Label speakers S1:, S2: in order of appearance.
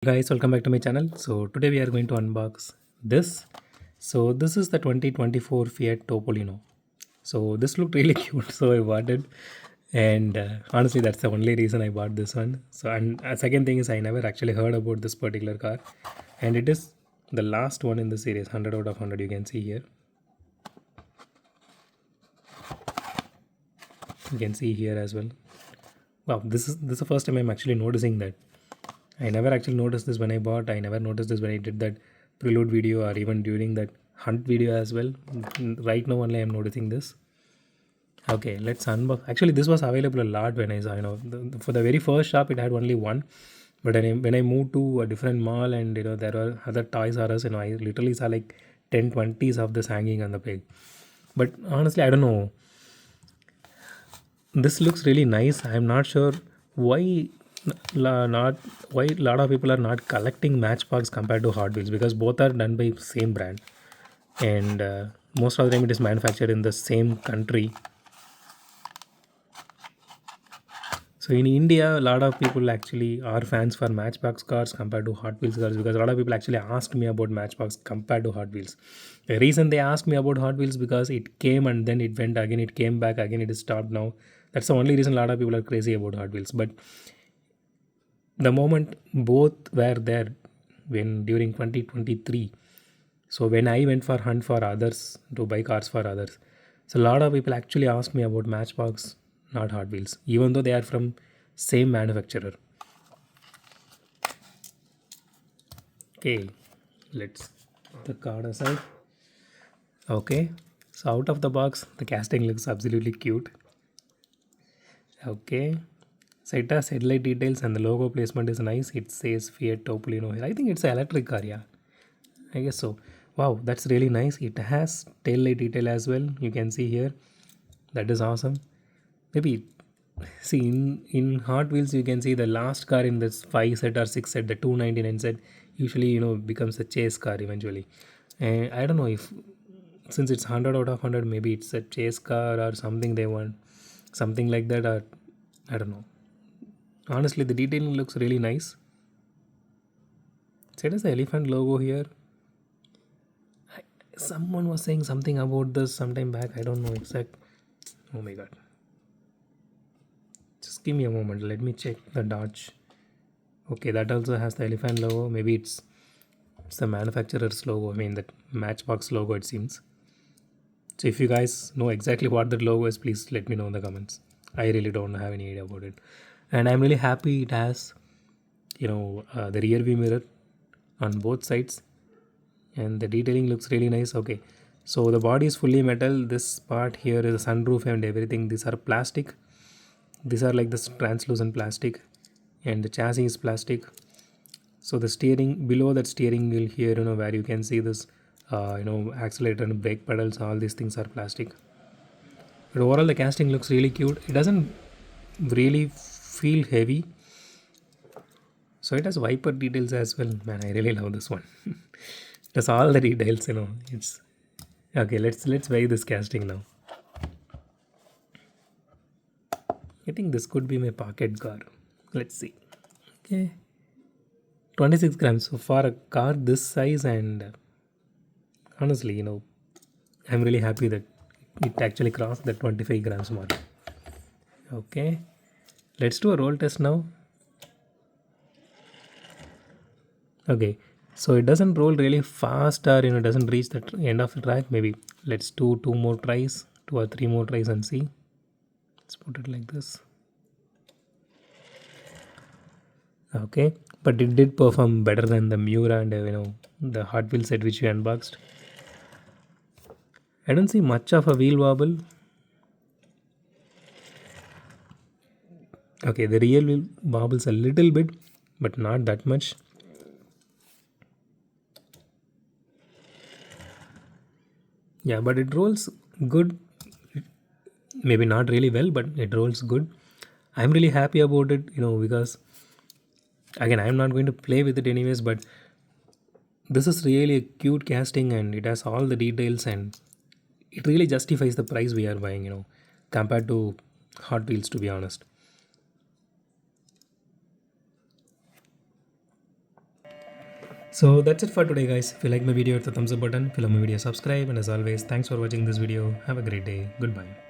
S1: Guys, welcome back to my channel. So today we are going to unbox this. So this is the 2024 Fiat Topolino. So this looked really cute, so I bought it. And honestly, that's the only reason I bought this one. So and second thing is I never actually heard about this particular car, and it is the last one in the series, 100 out of 100. You can see here. You can see here as well. Wow, this is the first time I'm actually noticing that. I never actually noticed this when I bought. I never noticed this when I did that prelude video or even during that hunt video as well. Right now only I'm noticing this. Okay, let's unbox. Actually, this was available a lot when I saw, for the very first shop, it had only one. But when I moved to a different mall and, there were other Toys R Us, I literally saw like 10, 20s of this hanging on the peg. But honestly, I don't know. This looks really nice. I'm not sure why not why a lot of people are not collecting Matchbox compared to Hot Wheels, because both are done by same brand, and most of the time it is manufactured in the same country. So in India, a lot of people actually are fans for Matchbox cars compared to Hot Wheels cars, because a lot of people actually asked me about Matchbox compared to Hot Wheels. The reason they asked me about Hot Wheels because it came and then it went again, it came back again, it is stopped now. That's the only reason a lot of people are crazy about Hot Wheels. But the moment both were there when during 2023, so when I went for hunt for others to buy cars for others, so a lot of people actually asked me about Matchbox, not Hot Wheels, even though they are from same manufacturer. Okay, let's put the card aside. Okay, so out of the box the casting looks absolutely cute. Okay, so it has headlight details and the logo placement is nice. It says Fiat Topolino here. I think it's an electric car, yeah. I guess so. Wow, that's really nice. It has tail light detail as well. You can see here. That is awesome. Maybe see in Hot Wheels you can see the last car in this 5 set or 6 set, the 299 set, usually becomes a chase car eventually. And I don't know if, since it's 100 out of 100, maybe it's a chase car or something they want, something like that, or I don't know. Honestly, the detailing looks really nice. So it has the elephant logo here. Someone was saying something about this sometime back. I don't know exact. Oh my god. Just give me a moment. Let me check the Dodge. Okay, that also has the elephant logo. Maybe it's the manufacturer's logo. I mean the Matchbox logo, it seems. So if you guys know exactly what that logo is, please let me know in the comments. I really don't have any idea about it. And I'm really happy it has, the rear view mirror on both sides, and the detailing looks really nice. Okay, so the body is fully metal. This part here is a sunroof and everything. These are plastic. These are like this translucent plastic, and the chassis is plastic. So the steering, below that steering wheel here, where you can see this, accelerator and brake pedals, all these things are plastic. But overall the casting looks really cute. It doesn't really feel heavy. So it has wiper details as well. Man, I really love this one. That's all the details. It's okay. Let's weigh this casting now. I think this could be my pocket car. Let's see. Okay, 26 grams. So for a car this size, and honestly, I'm really happy that it actually crossed the 25 grams mark. Okay, let's do a roll test now. Okay, so it doesn't roll really fast, or doesn't reach the end of the track. Maybe let's do 2 more tries, 2 or 3 more tries, and see. Let's put it like this. Okay, but it did perform better than the Miura and the Hot Wheels set which we unboxed. I don't see much of a wheel wobble. Okay, the real wheel wobbles a little bit, but not that much. Yeah, but it rolls good. Maybe not really well, but it rolls good. I'm really happy about it, because again, I'm not going to play with it anyways, but this is really a cute casting and it has all the details, and it really justifies the price we are buying, compared to Hot Wheels, to be honest. So that's it for today, guys. If you like my video, hit the thumbs up button. If you love my video, subscribe. And as always, thanks for watching this video. Have a great day. Goodbye.